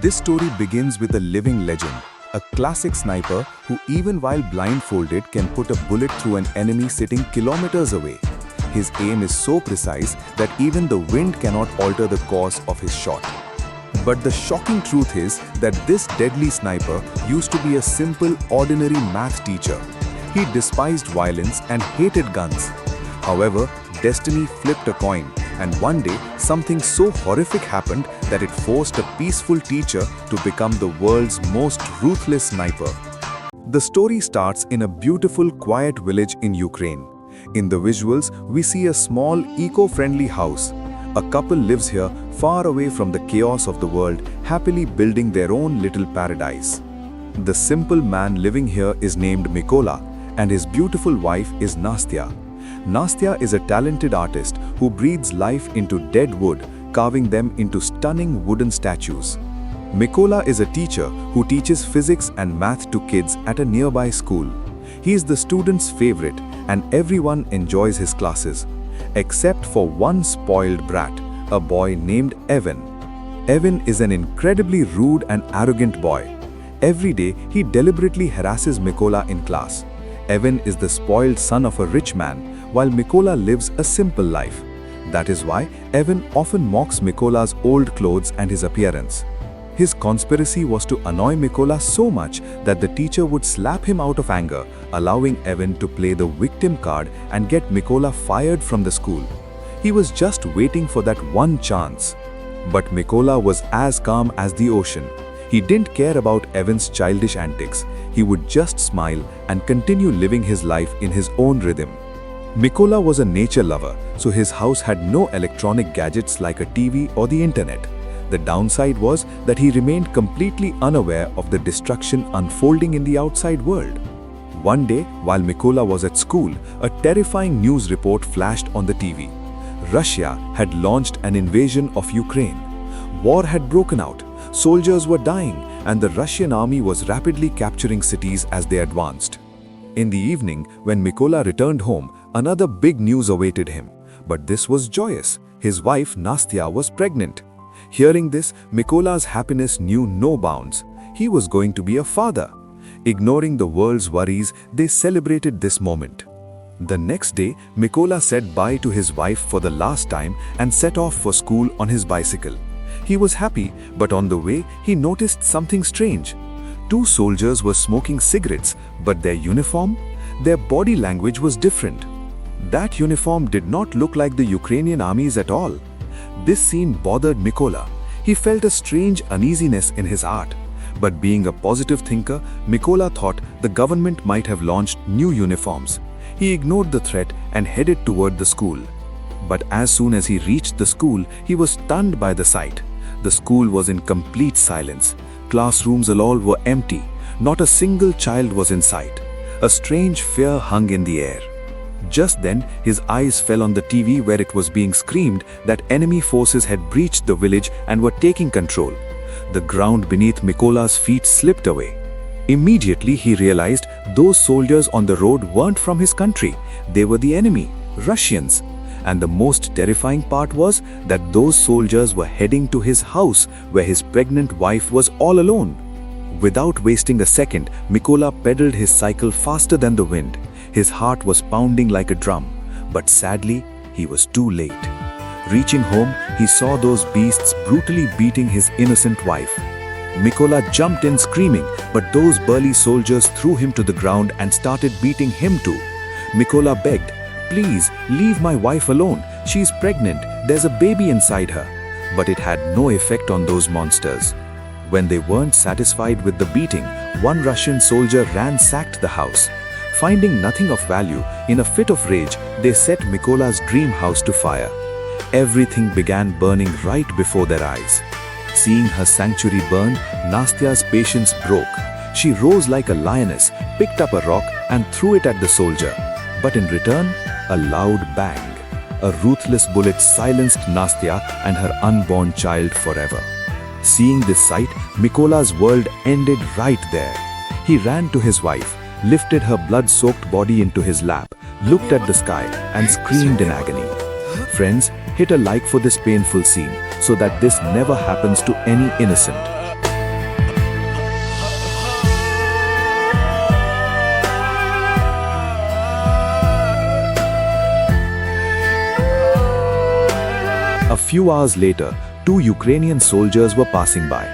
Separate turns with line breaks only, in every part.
This story begins with a living legend, a classic sniper who even while blindfolded can put a bullet through an enemy sitting kilometers away. His aim is so precise that even the wind cannot alter the course of his shot. But the shocking truth is that this deadly sniper used to be a simple, ordinary math teacher. He despised violence and hated guns. However, destiny flipped a coin, and one day something so horrific happened that it forced a peaceful teacher to become the world's most ruthless sniper. The story starts in a beautiful, quiet village in Ukraine. In the visuals, we see a small, eco-friendly house. A couple lives here, far away from the chaos of the world, happily building their own little paradise. The simple man living here is named Mykola, and his beautiful wife is Nastya. Nastya is a talented artist who breathes life into dead wood, carving them into stunning wooden statues. Mykola is a teacher who teaches physics and math to kids at a nearby school. He is the students' favorite, and everyone enjoys his classes, except for one spoiled brat, a boy named Evan. Evan is an incredibly rude and arrogant boy. Every day, he deliberately harasses Mykola in class. Evan is the spoiled son of a rich man, while Mykola lives a simple life. That is why Evan often mocks Mykola's old clothes and his appearance. His conspiracy was to annoy Mykola so much that the teacher would slap him out of anger, allowing Evan to play the victim card and get Mykola fired from the school. He was just waiting for that one chance. But Mykola was as calm as the ocean. He didn't care about Evan's childish antics. He would just smile and continue living his life in his own rhythm. Mykola was a nature lover, so his house had no electronic gadgets like a TV or the internet. The downside was that he remained completely unaware of the destruction unfolding in the outside world. One day, while Mykola was at school, a terrifying news report flashed on the TV. Russia had launched an invasion of Ukraine. War had broken out, soldiers were dying, and the Russian army was rapidly capturing cities as they advanced. In the evening, when Mykola returned home, another big news awaited him. But this was joyous. His wife, Nastya, was pregnant. Hearing this, Mykola's happiness knew no bounds. He was going to be a father. Ignoring the world's worries, they celebrated this moment. The next day, Mykola said bye to his wife for the last time and set off for school on his bicycle. He was happy, but on the way, he noticed something strange. Two soldiers were smoking cigarettes, but their uniform, their body language was different. That uniform did not look like the Ukrainian armies at all. This scene bothered Mykola. He felt a strange uneasiness in his heart. But being a positive thinker, Mykola thought the government might have launched new uniforms. He ignored the threat and headed toward the school. But as soon as he reached the school, he was stunned by the sight. The school was in complete silence. Classrooms all were empty. Not a single child was in sight. A strange fear hung in the air. Just then, his eyes fell on the TV where it was being screamed that enemy forces had breached the village and were taking control. The ground beneath Mykola's feet slipped away. Immediately, he realized those soldiers on the road weren't from his country. They were the enemy, Russians. And the most terrifying part was that those soldiers were heading to his house where his pregnant wife was all alone. Without wasting a second, Mykola pedaled his cycle faster than the wind. His heart was pounding like a drum, but sadly, he was too late. Reaching home, he saw those beasts brutally beating his innocent wife. Mykola jumped in screaming, but those burly soldiers threw him to the ground and started beating him too. Mykola begged, "Please, leave my wife alone. She's pregnant. There's a baby inside her." But it had no effect on those monsters. When they weren't satisfied with the beating, one Russian soldier ransacked the house. Finding nothing of value, in a fit of rage, they set Mykola's dream house to fire. Everything began burning right before their eyes. Seeing her sanctuary burn, Nastya's patience broke. She rose like a lioness, picked up a rock and threw it at the soldier. But in return, a loud bang. A ruthless bullet silenced Nastya and her unborn child forever. Seeing this sight, Mykola's world ended right there. He ran to his wife, lifted her blood-soaked body into his lap, looked at the sky, and screamed in agony. Friends, hit a like for this painful scene so that this never happens to any innocent. A few hours later, two Ukrainian soldiers were passing by.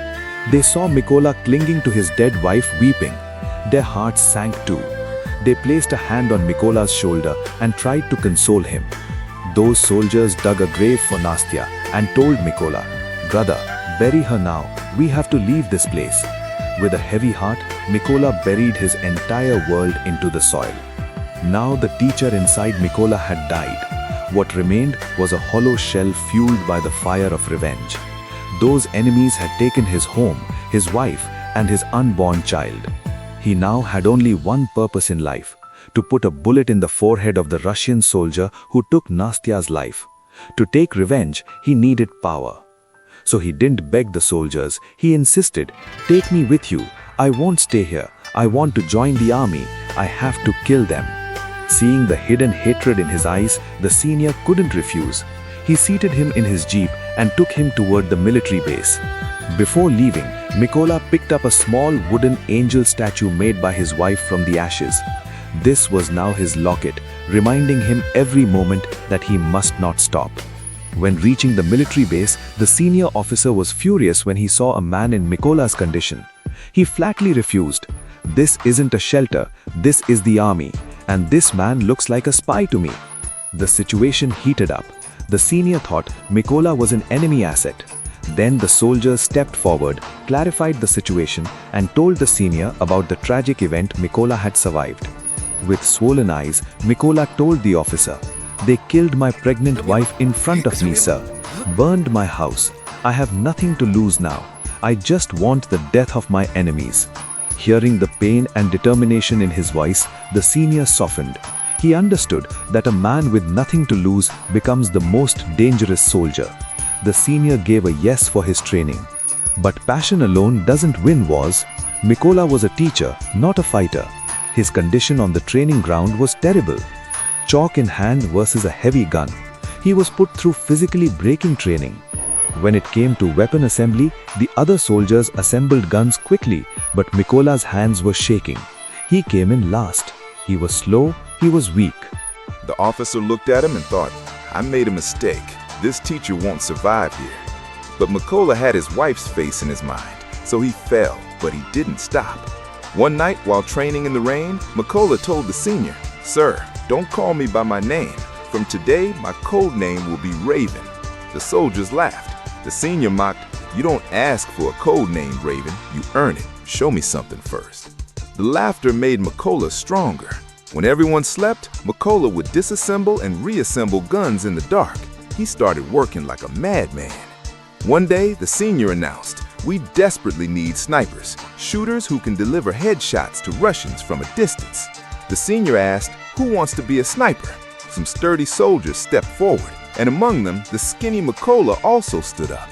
They saw Mykola clinging to his dead wife weeping. Their hearts sank too. They placed a hand on Mykola's shoulder and tried to console him. Those soldiers dug a grave for Nastya and told Mykola, "Brother, bury her now. We have to leave this place." With a heavy heart, Mykola buried his entire world into the soil. Now the teacher inside Mykola had died. What remained was a hollow shell fueled by the fire of revenge. Those enemies had taken his home, his wife, and his unborn child. He now had only one purpose in life: to put a bullet in the forehead of the Russian soldier who took Nastya's life. To take revenge, he needed power. So he didn't beg the soldiers, he insisted, "Take me with you. I won't stay here. I want to join the army. I have to kill them." Seeing the hidden hatred in his eyes, the senior couldn't refuse. He seated him in his jeep and took him toward the military base. Before leaving, Mykola picked up a small wooden angel statue made by his wife from the ashes. This was now his locket, reminding him every moment that he must not stop. When reaching the military base, the senior officer was furious when he saw a man in Mykola's condition. He flatly refused. "This isn't a shelter, this is the army, and this man looks like a spy to me." The situation heated up. The senior thought Mykola was an enemy asset. Then the soldiers stepped forward, clarified the situation, and told the senior about the tragic event Mykola had survived. With swollen eyes, Mykola told the officer, "They killed my pregnant wife in front of me, sir. Burned my house. I have nothing to lose now. I just want the death of my enemies." Hearing the pain and determination in his voice, the senior softened. He understood that a man with nothing to lose becomes the most dangerous soldier. The senior gave a yes for his training. But passion alone doesn't win wars. Mykola was a teacher, not a fighter. His condition on the training ground was terrible. Chalk in hand versus a heavy gun. He was put through physically breaking training. When it came to weapon assembly, the other soldiers assembled guns quickly, but Mykola's hands were shaking. He came in last. He was slow, he was weak.
The officer looked at him and thought, "I made a mistake. This teacher won't survive here." But Mykola had his wife's face in his mind, so he fell, but he didn't stop. One night, while training in the rain, Mykola told the senior, "Sir, don't call me by my name. From today, my code name will be Raven." The soldiers laughed. The senior mocked, "You don't ask for a code name, Raven. You earn it. Show me something first." The laughter made Mykola stronger. When everyone slept, Mykola would disassemble and reassemble guns in the dark. He started working like a madman. One day, the senior announced, "We desperately need snipers, shooters who can deliver headshots to Russians from a distance." The senior asked, "Who wants to be a sniper?" Some sturdy soldiers stepped forward, and among them, the skinny Mykola also stood up.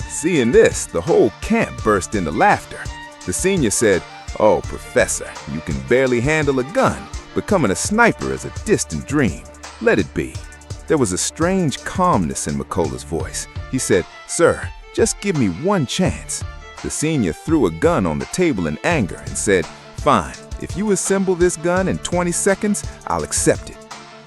Seeing this, the whole camp burst into laughter. The senior said, "Oh, Professor, you can barely handle a gun. Becoming a sniper is a distant dream. Let it be." There was a strange calmness in Mykola's voice. He said, "Sir, just give me one chance." The senior threw a gun on the table in anger and said, "Fine, if you assemble this gun in 20 seconds, I'll accept it."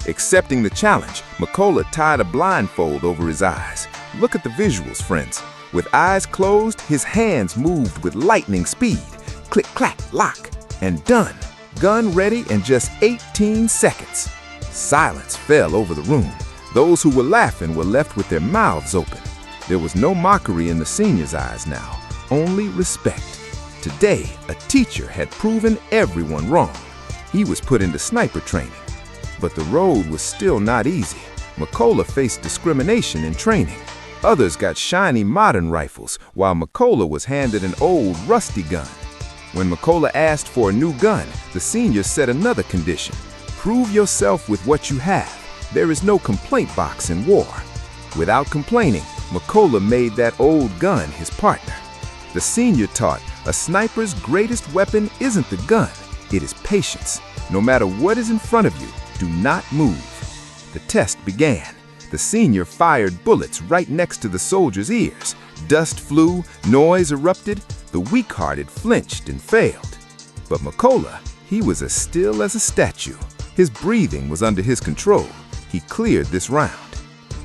Accepting the challenge, Mykola tied a blindfold over his eyes. Look at the visuals, friends. With eyes closed, his hands moved with lightning speed. Click, clack, lock, and done. Gun ready in just 18 seconds. Silence fell over the room. Those who were laughing were left with their mouths open. There was no mockery in the senior's eyes now, only respect. Today, a teacher had proven everyone wrong. He was put into sniper training. But the road was still not easy. Mykola faced discrimination in training. Others got shiny modern rifles, while Mykola was handed an old, rusty gun. When Mykola asked for a new gun, the senior set another condition. Prove yourself with what you have. There is no complaint box in war. Without complaining, Mykola made that old gun his partner. The senior taught a sniper's greatest weapon isn't the gun, it is patience. No matter what is in front of you, do not move. The test began. The senior fired bullets right next to the soldier's ears. Dust flew, noise erupted. The weak-hearted flinched and failed. But Mykola, he was as still as a statue. His breathing was under his control. He cleared this round.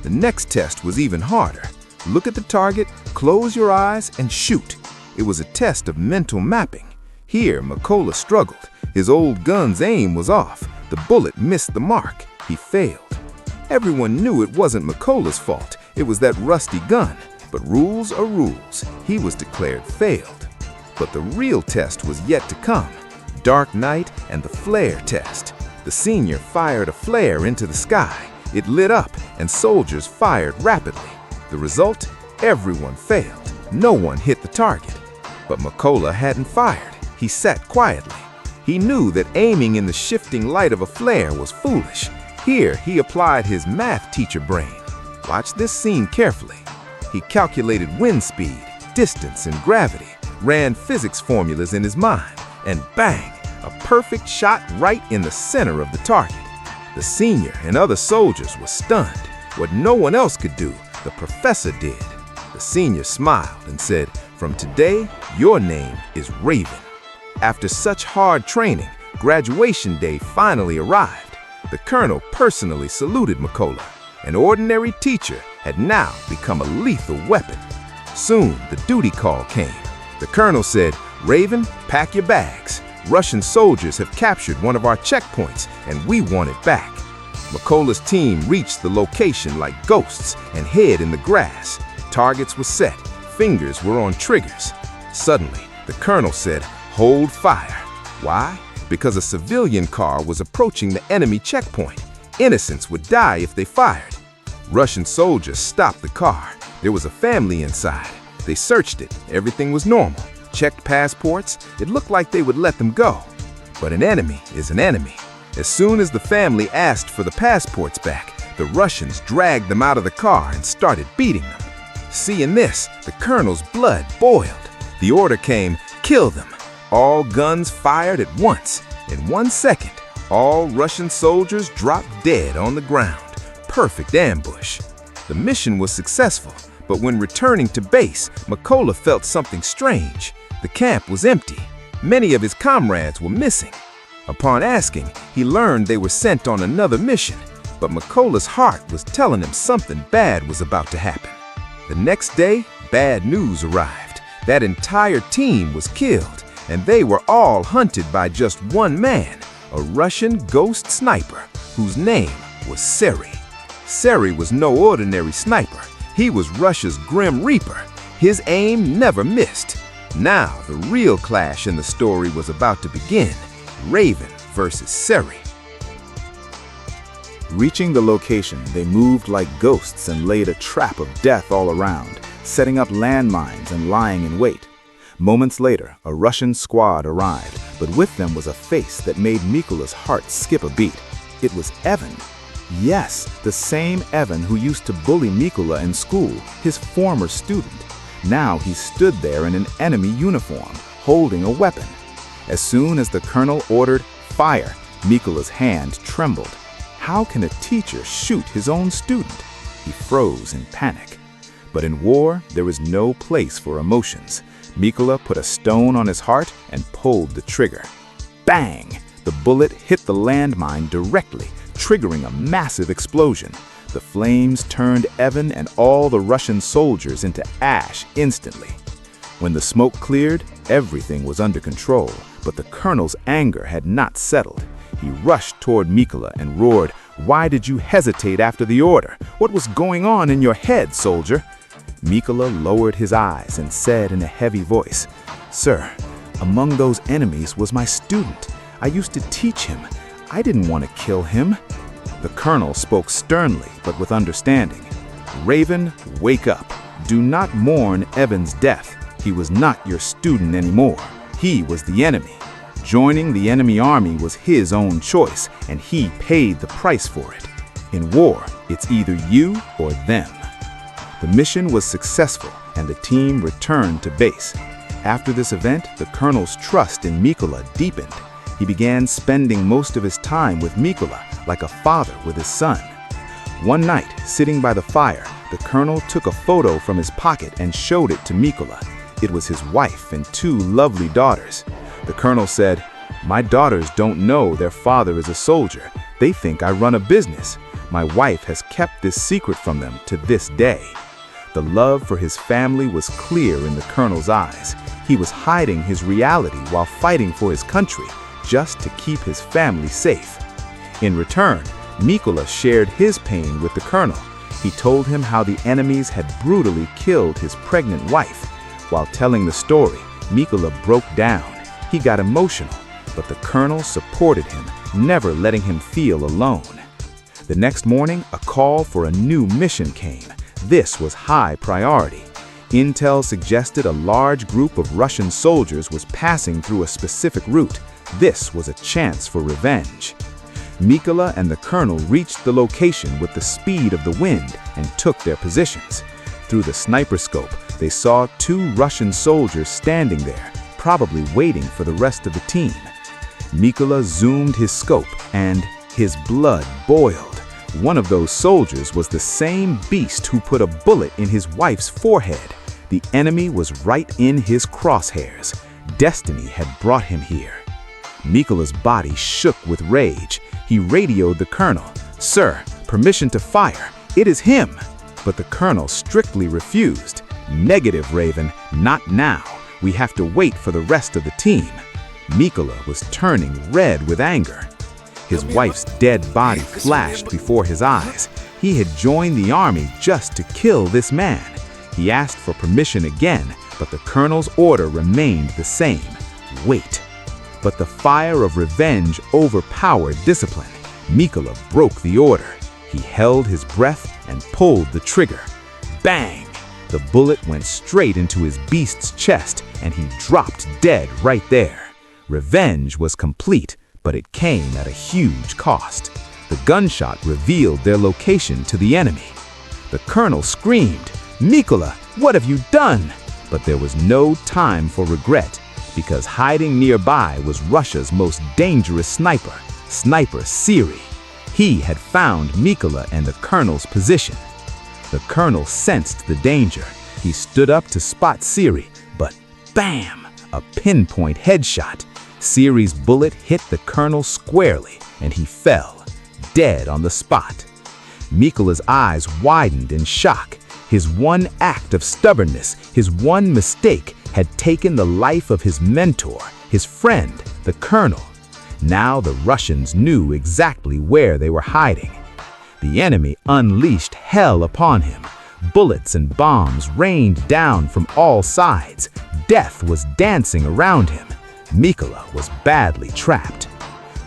The next test was even harder. Look at the target, close your eyes, and shoot. It was a test of mental mapping. Here, McCullough struggled. His old gun's aim was off. The bullet missed the mark. He failed. Everyone knew it wasn't McCullough's fault. It was that rusty gun. But rules are rules. He was declared failed. But the real test was yet to come. Dark night and the flare test. The senior fired a flare into the sky. It lit up, and soldiers fired rapidly. The result? Everyone failed. No one hit the target. But McCullough hadn't fired. He sat quietly. He knew that aiming in the shifting light of a flare was foolish. Here, he applied his math teacher brain. Watch this scene carefully. He calculated wind speed, distance, and gravity, ran physics formulas in his mind, and bang! A perfect shot right in the center of the target. The senior and other soldiers were stunned. What no one else could do, the professor did. The senior smiled and said, "From today, your name is Raven." After such hard training, graduation day finally arrived. The colonel personally saluted McCullough. An ordinary teacher had now become a lethal weapon. Soon, the duty call came. The colonel said, "Raven, pack your bags. Russian soldiers have captured one of our checkpoints, and we want it back." McCullough's team reached the location like ghosts and hid in the grass. Targets were set. Fingers were on triggers. Suddenly, the colonel said, "Hold fire." Why? Because a civilian car was approaching the enemy checkpoint. Innocents would die if they fired. Russian soldiers stopped the car. There was a family inside. They searched it. Everything was normal. Checked passports. It looked like they would let them go. But an enemy is an enemy. As soon as the family asked for the passports back, the Russians dragged them out of the car and started beating them. Seeing this, the colonel's blood boiled. The order came, "Kill them." All guns fired at once. In 1 second, all Russian soldiers dropped dead on the ground. Perfect ambush. The mission was successful, but when returning to base, McCullough felt something strange. The camp was empty. Many of his comrades were missing. Upon asking, he learned they were sent on another mission, but McCullough's heart was telling him something bad was about to happen. The next day, bad news arrived. That entire team was killed, and they were all hunted by just one man, a Russian ghost sniper whose name was Seri. Seri was no ordinary sniper. He was Russia's Grim Reaper. His aim never missed. Now, the real clash in the story was about to begin. Raven versus Seri.
Reaching the location, they moved like ghosts and laid a trap of death all around, setting up landmines and lying in wait. Moments later, a Russian squad arrived, but with them was a face that made Mykolai's heart skip a beat. It was Evan. Yes, the same Evan who used to bully Mykolai in school, his former student. Now he stood there in an enemy uniform, holding a weapon. As soon as the colonel ordered fire, Mykolai's hand trembled. How can a teacher shoot his own student? He froze in panic. But in war, there is no place for emotions. Mykolai put a stone on his heart and pulled the trigger. Bang! The bullet hit the landmine directly, triggering a massive explosion. The flames turned Evan and all the Russian soldiers into ash instantly. When the smoke cleared, everything was under control, but the colonel's anger had not settled. He rushed toward Mykolai and roared, "Why did you hesitate after the order? What was going on in your head, soldier?" Mykolai lowered his eyes and said in a heavy voice, "Sir, among those enemies was my student. I used to teach him. I didn't want to kill him." The colonel spoke sternly, but with understanding. "Raven, wake up. Do not mourn Evan's death. He was not your student anymore. He was the enemy. Joining the enemy army was his own choice, and he paid the price for it. In war, it's either you or them." The mission was successful, and the team returned to base. After this event, the colonel's trust in Mykolai deepened. He began spending most of his time with Mykolai, like a father with his son. One night, sitting by the fire, the colonel took a photo from his pocket and showed it to Mykolai. It was his wife and 2 lovely daughters. The colonel said, "My daughters don't know their father is a soldier. They think I run a business. My wife has kept this secret from them to this day." The love for his family was clear in the colonel's eyes. He was hiding his reality while fighting for his country, just to keep his family safe. In return, Mikola shared his pain with the colonel. He told him how the enemies had brutally killed his pregnant wife. While telling the story, Mikola broke down. He got emotional, but the colonel supported him, never letting him feel alone. The next morning, a call for a new mission came. This was high priority. Intel suggested a large group of Russian soldiers was passing through a specific route. This was a chance for revenge. Mikola and the colonel reached the location with the speed of the wind and took their positions. Through the sniper scope, they saw 2 Russian soldiers standing there, probably waiting for the rest of the team. Mikola zoomed his scope and his blood boiled. One of those soldiers was the same beast who put a bullet in his wife's forehead. The enemy was right in his crosshairs. Destiny had brought him here. Mikola's body shook with rage. He radioed the colonel. "Sir, permission to fire. It is him." But the colonel strictly refused. "Negative, Raven, not now. We have to wait for the rest of the team." Mikola was turning red with anger. His wife's dead body flashed before his eyes. He had joined the army just to kill this man. He asked for permission again, but the colonel's order remained the same: wait. But the fire of revenge overpowered discipline. Mikola broke the order. He held his breath and pulled the trigger. Bang! The bullet went straight into his beast's chest, and he dropped dead right there. Revenge was complete, but it came at a huge cost. The gunshot revealed their location to the enemy. The colonel screamed, "Mikola, what have you done?" But there was no time for regret, because hiding nearby was Russia's most dangerous sniper, Sniper Siri. He had found Mikola and the colonel's position. The colonel sensed the danger. He stood up to spot Siri, but bam! A pinpoint headshot. Siri's bullet hit the colonel squarely, and he fell, dead on the spot. Mikola's eyes widened in shock. His one act of stubbornness, his one mistake, had taken the life of his mentor, his friend, the colonel. Now the Russians knew exactly where they were hiding. The enemy unleashed hell upon him. Bullets and bombs rained down from all sides. Death was dancing around him. Mikola was badly trapped.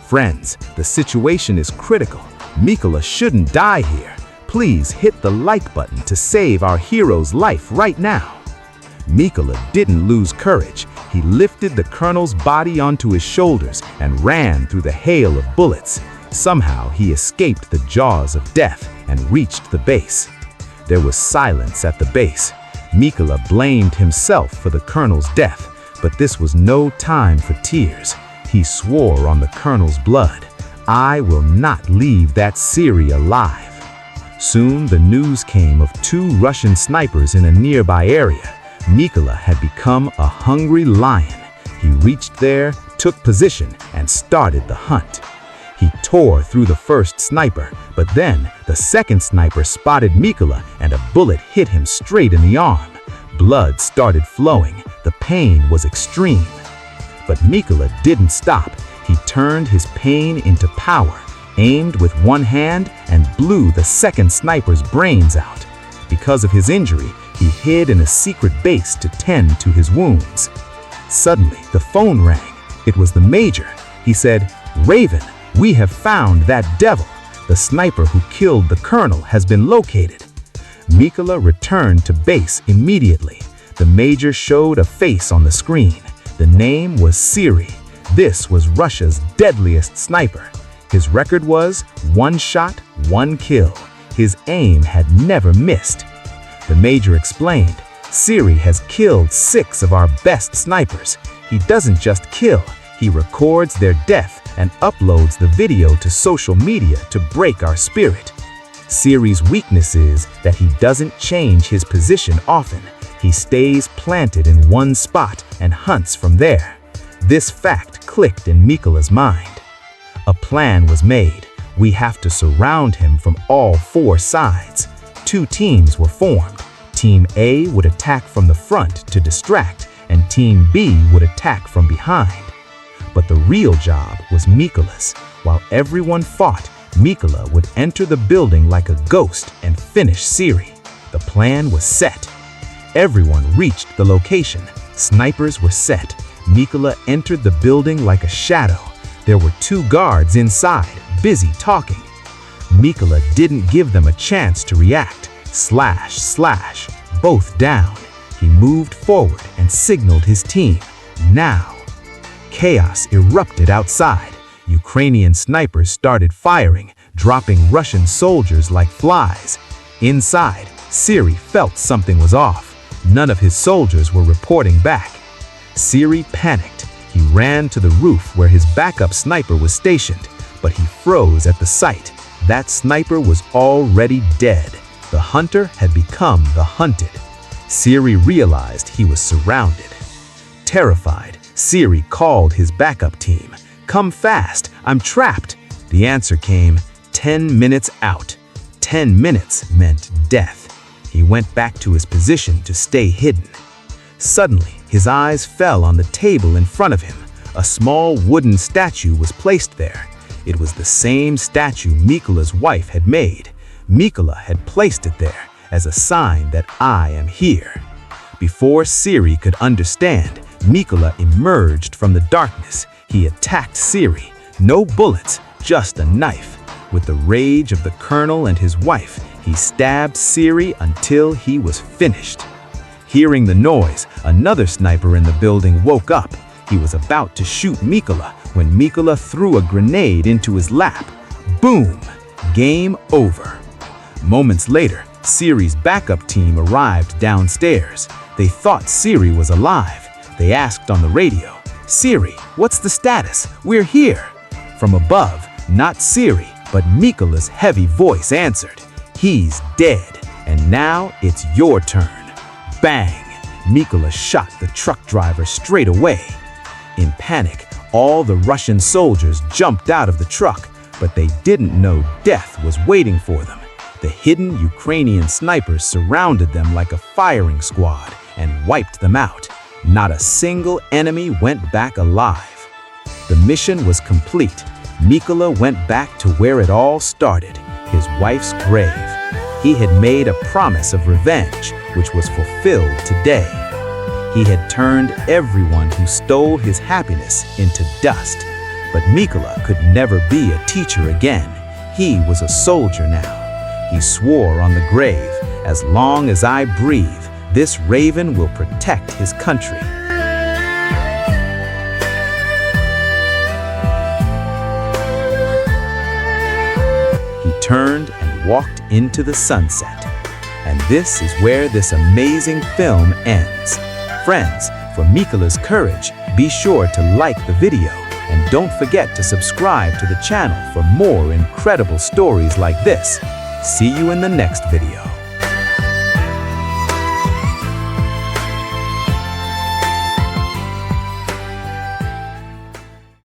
Friends, the situation is critical. Mikola shouldn't die here. Please hit the like button to save our hero's life right now. Mikola didn't lose courage. He lifted the colonel's body onto his shoulders and ran through the hail of bullets. Somehow he escaped the jaws of death and reached the base. There was silence at the base. Mikola blamed himself for the colonel's death, but this was no time for tears. He swore on the colonel's blood, "I will not leave that Siri alive." Soon the news came of 2 Russian snipers in a nearby area. Mikola had become a hungry lion. He reached there, took position, and started the hunt. He tore through the first sniper, but then the second sniper spotted Mikola and a bullet hit him straight in the arm. Blood started flowing. The pain was extreme. But Mikola didn't stop. He turned his pain into power, aimed with one hand, and blew the second sniper's brains out. Because of his injury, he hid in a secret base to tend to his wounds. Suddenly, the phone rang. It was the major. He said, "Raven, we have found that devil. The sniper who killed the colonel has been located." Mikola returned to base immediately. The major showed a face on the screen. The name was Siri. This was Russia's deadliest sniper. His record was 1 shot, 1 kill. His aim had never missed. The major explained, "Siri has killed 6 of our best snipers. He doesn't just kill, he records their death and uploads the video to social media to break our spirit. Siri's weakness is that he doesn't change his position often. He stays planted in one spot and hunts from there." This fact clicked in Mikola's mind. A plan was made. We have to surround him from all 4 sides. 2 teams were formed.
Team A would attack from the front to distract, and Team B would attack from behind. But the real job was Mikola's. While everyone fought, Mikola would enter the building like a ghost and finish Siri. The plan was set. Everyone reached the location. Snipers were set. Mikola entered the building like a shadow. There were 2 guards inside, busy talking. Mikola didn't give them a chance to react. Slash, slash, both down. He moved forward and signaled his team. Now. Chaos erupted outside. Ukrainian snipers started firing, dropping Russian soldiers like flies. Inside, Siri felt something was off. None of his soldiers were reporting back. Siri panicked. He ran to the roof where his backup sniper was stationed, but he froze at the sight. That sniper was already dead. The hunter had become the hunted. Siri realized he was surrounded. Terrified, Siri called his backup team. "Come fast, I'm trapped." The answer came, 10 minutes out. 10 minutes meant death. He went back to his position to stay hidden. Suddenly, his eyes fell on the table in front of him. A small wooden statue was placed there. It was the same statue Mikola's wife had made. Mikola had placed it there as a sign that I am here. Before Siri could understand, Mikola emerged from the darkness. He attacked Siri. No bullets, just a knife. With the rage of the colonel and his wife, he stabbed Siri until he was finished. Hearing the noise, another sniper in the building woke up. He was about to shoot Mikola when Mikola threw a grenade into his lap. Boom! Game over. Moments later, Siri's backup team arrived downstairs. They thought Siri was alive. They asked on the radio, "Siri, what's the status? We're here." From above, not Siri, but Mikola's heavy voice answered, "He's dead, and now it's your turn." Bang! Mikola shot the truck driver straight away. In panic, all the Russian soldiers jumped out of the truck, but they didn't know death was waiting for them. The hidden Ukrainian snipers surrounded them like a firing squad and wiped them out. Not a single enemy went back alive. The mission was complete. Mikola went back to where it all started, his wife's grave. He had made a promise of revenge, which was fulfilled today. He had turned everyone who stole his happiness into dust. But Mikola could never be a teacher again. He was a soldier now. He swore on the grave, "As long as I breathe, this raven will protect his country." He turned and walked into the sunset. And this is where this amazing film ends. Friends, for Mikola's courage, be sure to like the video and don't forget to subscribe to the channel for more incredible stories like this. See you in the next video.